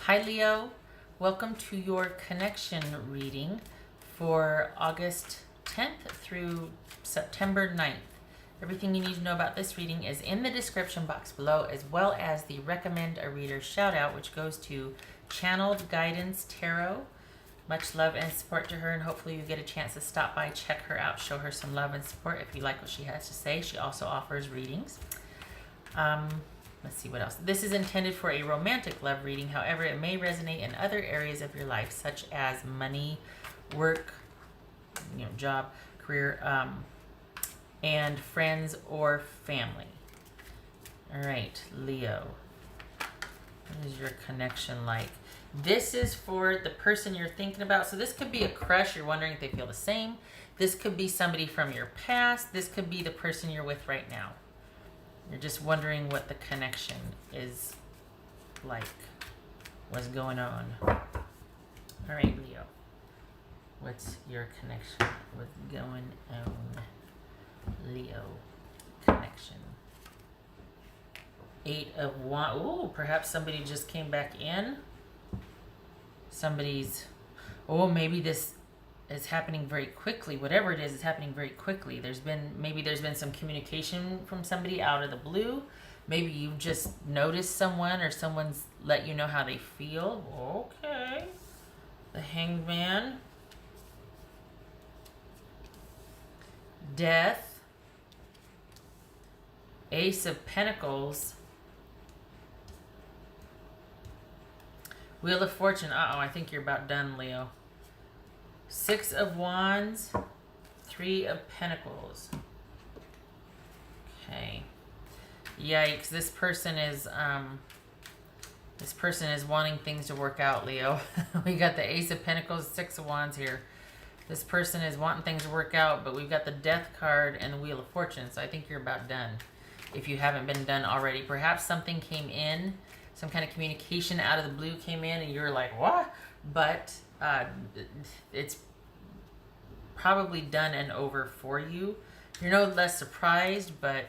Hi Leo, welcome to your connection reading for August 10th through September 9th. Everything you need to know about this reading is in the description box below, as well as the recommend a reader shout out, which goes to Channeled Guidance Tarot. Much love and support to her, and hopefully you get a chance to stop by, check her out, show her some love and support if you like what she has to say. She also offers readings. Let's see what else. This is intended for a romantic love reading. However, it may resonate in other areas of your life, such as money, work, job, career, and friends or family. All right, Leo. What is your connection like? This is for the person you're thinking about. So this could be a crush. You're wondering if they feel the same. This could be somebody from your past. This could be the person you're with right now. You're just wondering what the connection is like. What's going on? All right, Leo. What's your connection? What's going on? Leo. Connection. 8 of Wands. Ooh, perhaps somebody just came back in. Somebody's... Oh, maybe this is happening very quickly. Whatever it is, it's happening very quickly. Maybe there's been some communication from somebody out of the blue. Maybe you've just noticed someone, or someone's let you know how they feel. Okay. The Hanged Man. Death. Ace of Pentacles. Wheel of Fortune. Uh-oh, I think you're about done, Leo. 6 of Wands, 3 of Pentacles. Okay. Yikes, this person is wanting things to work out, Leo. We got the Ace of Pentacles, 6 of Wands here. This person is wanting things to work out, but we've got the Death card and the Wheel of Fortune, so I think you're about done. If you haven't been done already. Perhaps something came in, some kind of communication out of the blue came in, and you're like, what? But it's probably done and over for you. You're no less surprised, but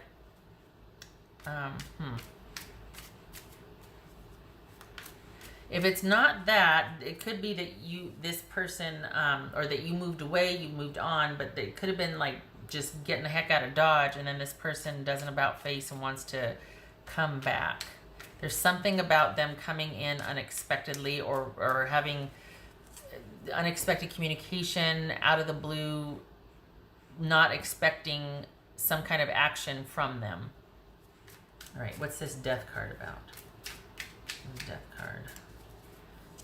if it's not that, it could be that this person, or that you moved away, you moved on, but it could have been like just getting the heck out of Dodge, and then this person does an about face and wants to come back. There's something about them coming in unexpectedly, or having unexpected communication out of the blue, not expecting some kind of action from them. All right, what's this Death card about? Death card.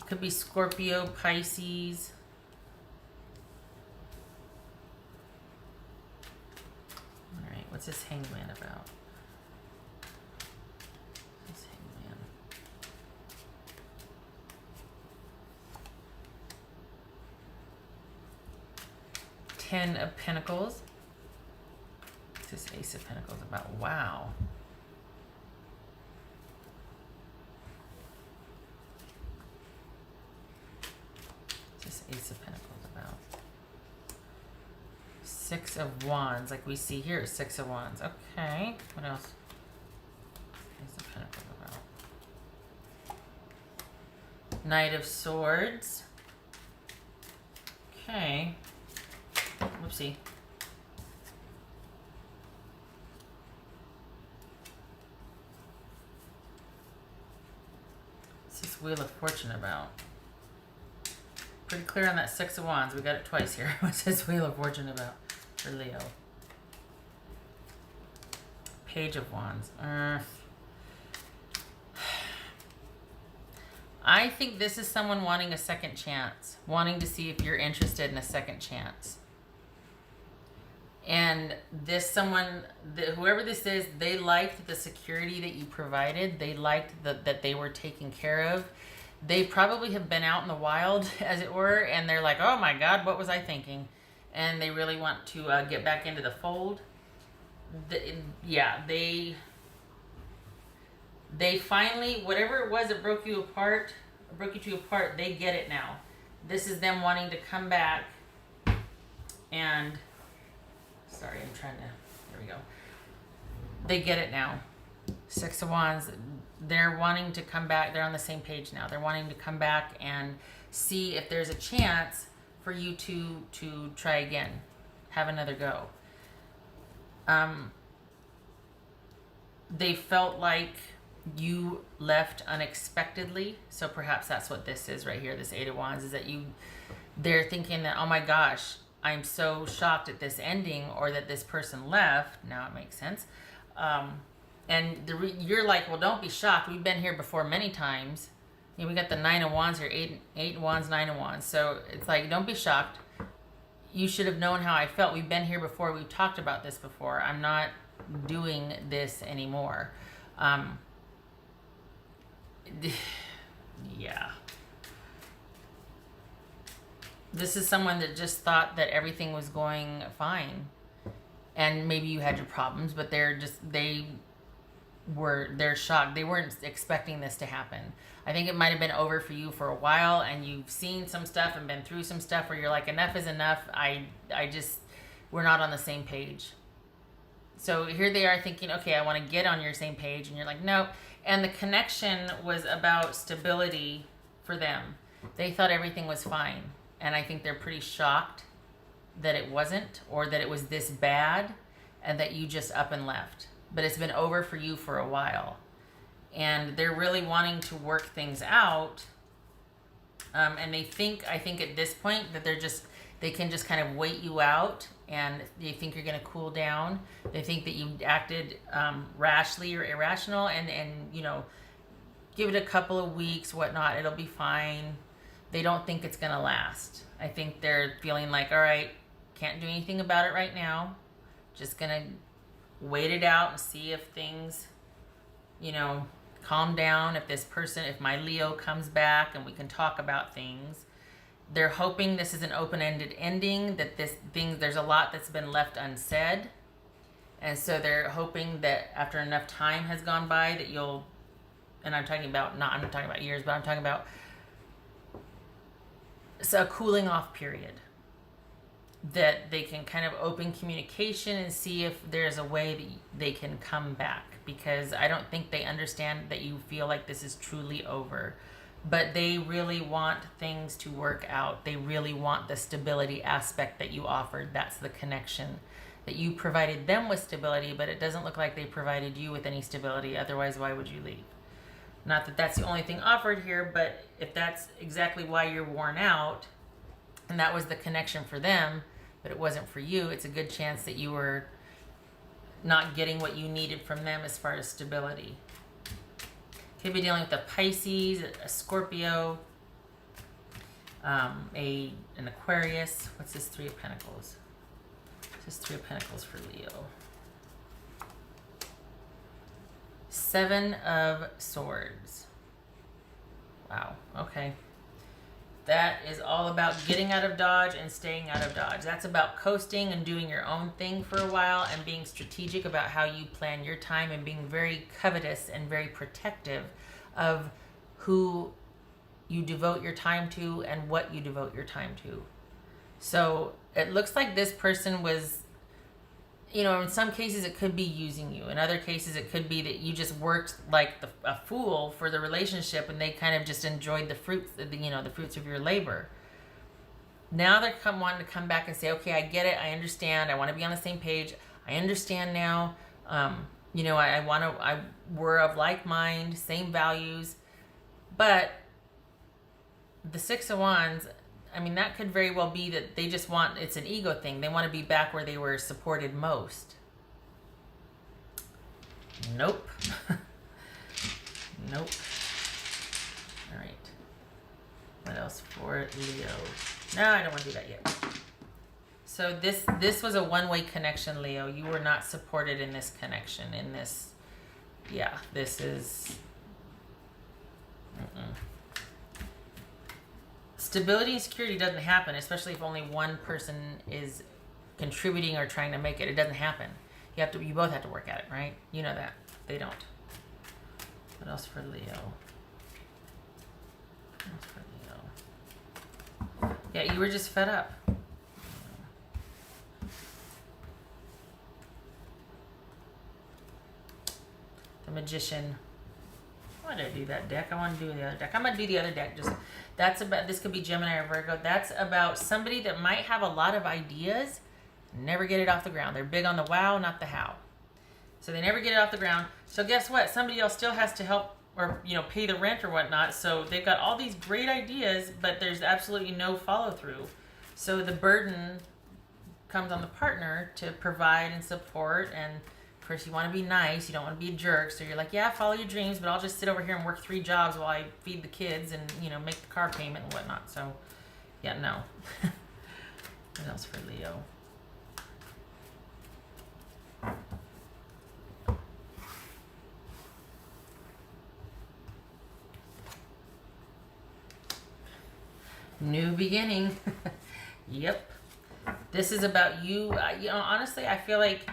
Could be Scorpio, Pisces. All right, what's this Hanged Man about? 10 of Pentacles. What's this Ace of Pentacles about? Wow. What's this Ace of Pentacles about? 6 of Wands, like we see here, 6 of Wands. Okay, what else? Ace of Pentacles about? Knight of Swords. Okay. Whoopsie. What's this Wheel of Fortune about? Pretty clear on that 6 of Wands. We got it twice here. What's this Wheel of Fortune about for Leo? Page of Wands. I think this is someone wanting a second chance, wanting to see if you're interested in a second chance. And this someone, whoever this is, they liked the security that you provided. They liked that they were taken care of. They probably have been out in the wild, as it were, and they're like, oh my God, what was I thinking? And they really want to get back into the fold. They finally, whatever it was that broke you two apart, they get it now. This is them wanting to come back and... Sorry, I'm trying to... There we go. They get it now. 6 of Wands. they're wanting to come back. They're on the same page now. They're wanting to come back and see if there's a chance for you to try again, have another go. They felt like you left unexpectedly, so perhaps that's what this is right here. This Eight of Wands is that they're thinking that, oh my gosh, I'm so shocked at this ending, or that this person left. Now it makes sense. And you're like, well, don't be shocked. We've been here before many times. You know, we got the Nine of Wands here, eight of Wands, Nine of Wands. So it's like, don't be shocked. You should have known how I felt. We've been here before. We've talked about this before. I'm not doing this anymore. Yeah. This is someone that just thought that everything was going fine. And maybe you had your problems, but they're shocked. They weren't expecting this to happen. I think it might have been over for you for a while, and you've seen some stuff and been through some stuff where you're like, enough is enough. We're not on the same page. So here they are thinking, okay, I want to get on your same page. And you're like, no. And the connection was about stability for them. They thought everything was fine. And I think they're pretty shocked that it wasn't, or that it was this bad, and that you just up and left. But it's been over for you for a while. And they're really wanting to work things out. And I think at this point that they can just kind of wait you out, and they think you're going to cool down. They think that you acted rashly or irrational, and you know, give it a couple of weeks, whatnot. It'll be fine. They don't think it's going to last. I think they're feeling like, all right, can't do anything about it right now. Just going to wait it out and see if things, you know, calm down. If my Leo comes back and we can talk about things. They're hoping this is an open-ended ending, that there's a lot that's been left unsaid. And so they're hoping that after enough time has gone by that you'll, and I'm not talking about years, but I'm talking about a cooling off period. That they can kind of open communication and see if there's a way that they can come back. Because I don't think they understand that you feel like this is truly over. But they really want things to work out. They really want the stability aspect that you offered. That's the connection. That you provided them with stability, but it doesn't look like they provided you with any stability. Otherwise, why would you leave? Not that that's the only thing offered here, but if that's exactly why you're worn out, and that was the connection for them, but it wasn't for you, it's a good chance that you were not getting what you needed from them as far as stability. Could be dealing with a Pisces, a Scorpio, an Aquarius. What's this Three of Pentacles? This is Three of Pentacles for Leo. Seven of Swords. Wow, okay. That is all about getting out of Dodge and staying out of Dodge. That's about coasting and doing your own thing for a while, and being strategic about how you plan your time, and being very covetous and very protective of who you devote your time to and what you devote your time to. So it looks like this person was, you know, in some cases it could be using you. In other cases it could be that you just worked like a fool for the relationship, and they kind of just enjoyed the fruits, the fruits of your labor. Now they're wanting to come back and say, okay, I get it. I understand. I want to be on the same page. I understand now. We're of like mind, same values. But the Six of Wands, I mean, that could very well be that they just it's an ego thing. They want to be back where they were supported most. Nope. Nope. All right. What else for Leo? No, I don't want to do that yet. So this was a one-way connection, Leo. You were not supported in this connection. This is... Stability and security doesn't happen, especially if only one person is contributing or trying to make it. It doesn't happen. You both have to work at it, right? You know that. They don't. What else for Leo? Yeah, you were just fed up. The Magician. Why did I do that deck? I want to do the other deck. I'm going to do the other deck. Just that's about, this could be Gemini or Virgo. That's about somebody that might have a lot of ideas, never get it off the ground. They're big on the wow, not the how. So they never get it off the ground. So guess what? Somebody else still has to help or, you know, pay the rent or whatnot. So they've got all these great ideas, but there's absolutely no follow through. So the burden comes on the partner to provide and support. And of course you want to be nice. You don't want to be a jerk. So you're like, yeah, follow your dreams, but I'll just sit over here and work 3 jobs while I feed the kids and, you know, make the car payment and whatnot. So yeah, no. What else for Leo? New beginning. Yep. This is about you. You know, honestly, I feel like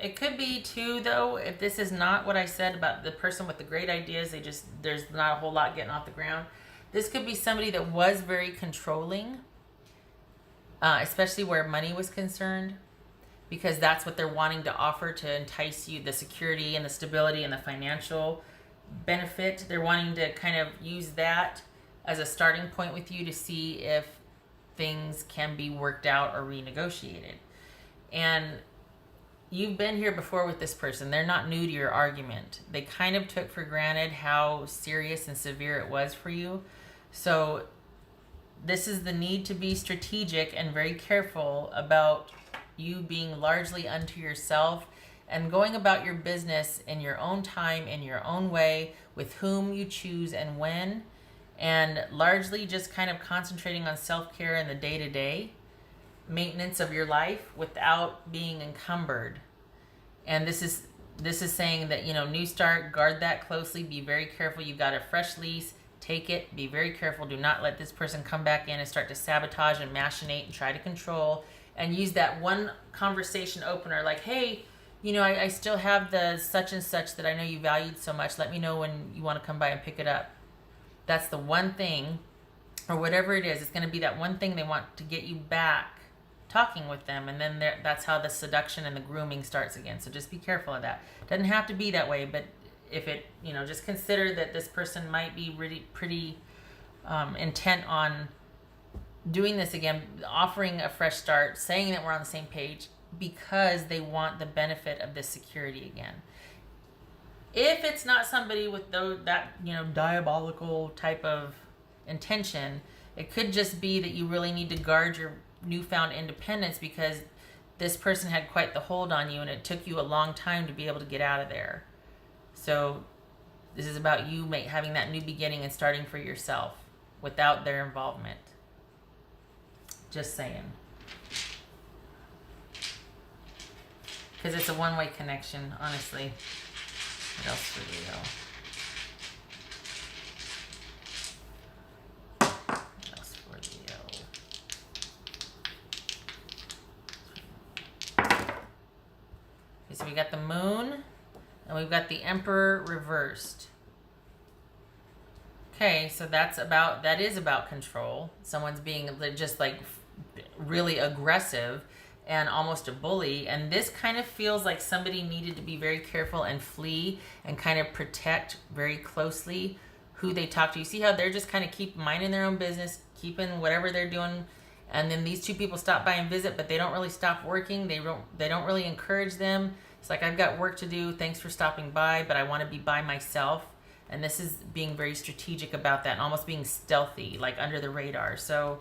it could be too, though, if this is not what I said about the person with the great ideas, there's not a whole lot getting off the ground. This could be somebody that was very controlling, especially where money was concerned, because that's what they're wanting to offer to entice you, the security and the stability and the financial benefit. They're wanting to kind of use that as a starting point with you to see if things can be worked out or renegotiated. And you've been here before with this person. They're not new to your argument. They kind of took for granted how serious and severe it was for you. So this is the need to be strategic and very careful about you being largely unto yourself and going about your business in your own time, in your own way, with whom you choose and when. And largely just kind of concentrating on self-care in the day-to-day maintenance of your life without being encumbered. And this is saying that, you know, new start, guard that closely, be very careful. You've got a fresh lease, take it, be very careful. Do not let this person come back in and start to sabotage and machinate and try to control, and use that one conversation opener like, hey, you know, I still have the such and such that I know you valued so much. Let me know when you want to come by and pick it up. That's the one thing, or whatever it is, it's going to be that one thing they want to get you back talking with them. And then that's how the seduction and the grooming starts again. So just be careful of that. Doesn't have to be that way, but if it, you know, just consider that this person might be really pretty intent on doing this again, offering a fresh start, saying that we're on the same page because they want the benefit of this security again. If it's not somebody with that, you know, diabolical type of intention, it could just be that you really need to guard your newfound independence because this person had quite the hold on you and it took you a long time to be able to get out of there. So this is about you having that new beginning and starting for yourself without their involvement. Just saying. Because it's a one-way connection, honestly. What else for Leo? What else for Leo? Okay, so we got the moon and we've got the Emperor reversed. Okay, so that is about control. Someone's being just like really aggressive and almost a bully, and this kind of feels like somebody needed to be very careful and flee and kind of protect very closely who they talk to. You see how they're just kind of keep minding their own business, keeping whatever they're doing, and then these two people stop by and visit, but they don't really stop working. They don't really encourage them. It's like, I've got work to do, thanks for stopping by, but I want to be by myself. And this is being very strategic about that and almost being stealthy, like under the radar. So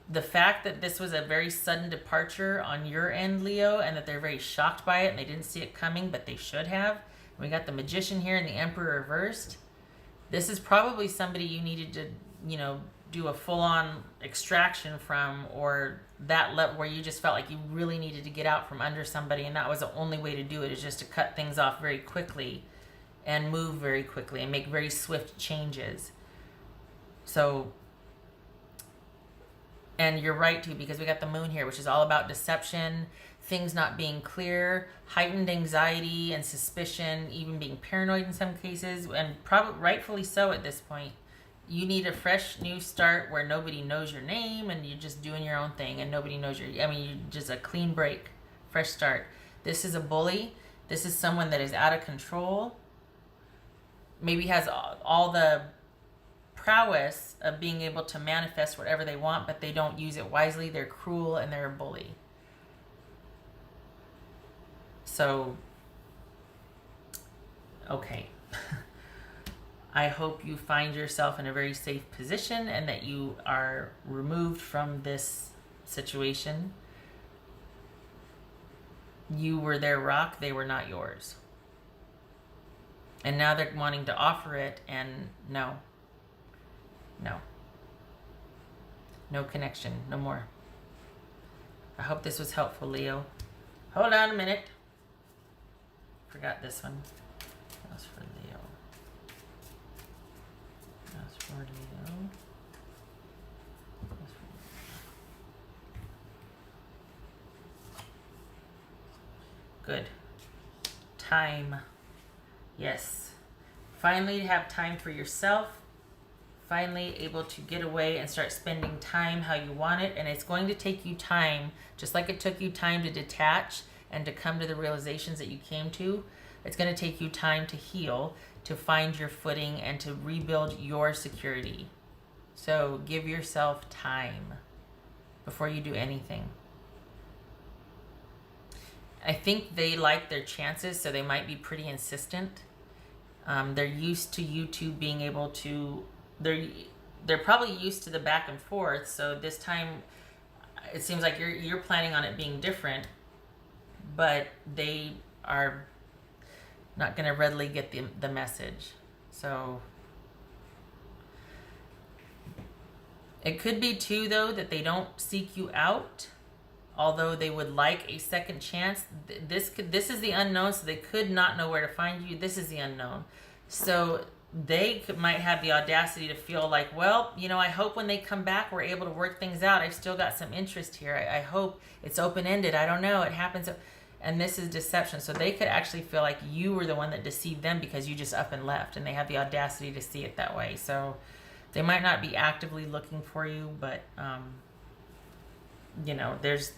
the fact that this was a very sudden departure on your end, Leo, and that they're very shocked by it and they didn't see it coming, but they should have. We got the Magician here and the Emperor reversed. This is probably somebody you needed to, you know, do a full-on extraction from, or that level where you just felt like you really needed to get out from under somebody, and that was the only way to do it, is just to cut things off very quickly and move very quickly and make very swift changes. So, and you're right too, because we got the moon here, which is all about deception, things not being clear, heightened anxiety and suspicion, even being paranoid in some cases, and probably rightfully so at this point. You need a fresh new start where nobody knows your name and you're just doing your own thing and nobody knows you're just a clean break, fresh start. This is a bully. This is someone that is out of control. maybe has all the prowess of being able to manifest whatever they want, but they don't use it wisely. They're cruel and they're a bully. So, okay. I hope you find yourself in a very safe position and that you are removed from this situation. You were their rock, they were not yours. And now they're wanting to offer it, and no. No connection, no more. I hope this was helpful, Leo. Hold on a minute. Forgot this one. That was for Leo. That was for Leo. That was for Leo. Good. Time. Yes. Finally have time for yourself. Finally able to get away and start spending time how you want it. And it's going to take you time, just like it took you time to detach and to come to the realizations that you came to. It's going to take you time to heal, to find your footing, and to rebuild your security. So give yourself time before you do anything. I think they like their chances, so they might be pretty insistent. They're used to you two being able to, they're probably used to the back and forth, so this time it seems like you're planning on it being different, but they are not going to readily get the message. So it could be too, though, that they don't seek you out, although they would like a second chance. This is the unknown, so they could not know where to find you. This is the unknown. So they might have the audacity to feel like, well, you know, I hope when they come back we're able to work things out. I've still got some interest here. I hope it's open-ended. I don't know. It happens. And this is deception. So they could actually feel like you were the one that deceived them because you just up and left, and they have the audacity to see it that way. So they might not be actively looking for you, but you know, this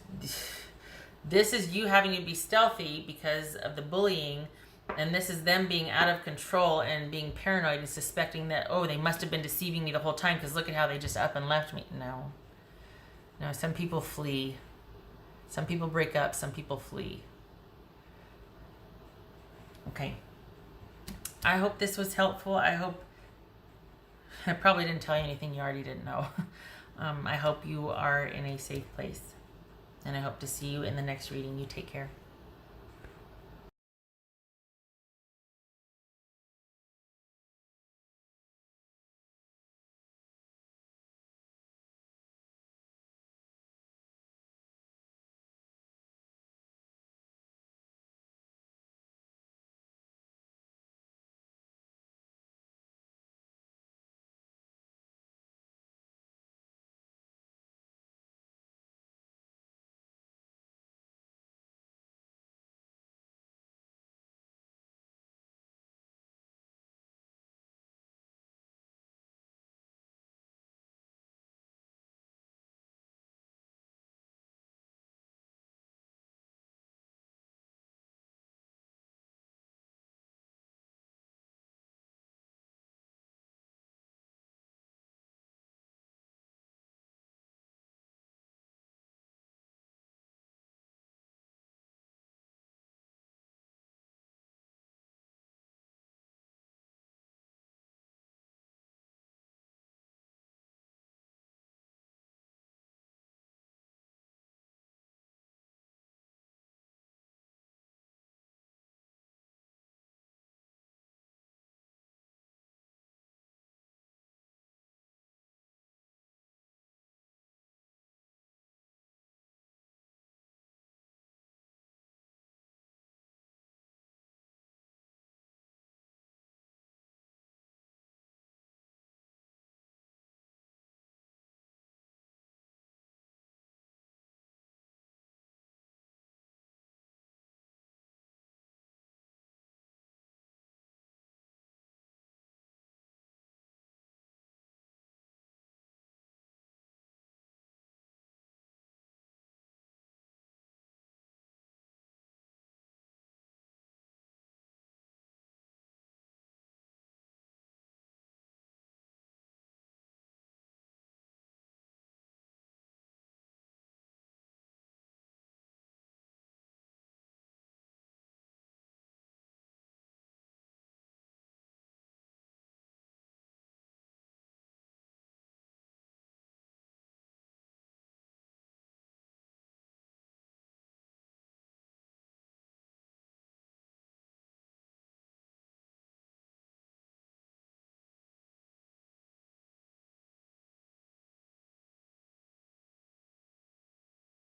is you having to be stealthy because of the bullying, and this is them being out of control and being paranoid and suspecting that, oh, they must have been deceiving me the whole time because look at how they just up and left me. No, some people flee. Some people break up. Some people flee. Okay. I hope this was helpful. I probably didn't tell you anything you already didn't know. I hope you are in a safe place, and I hope to see you in the next reading. You take care.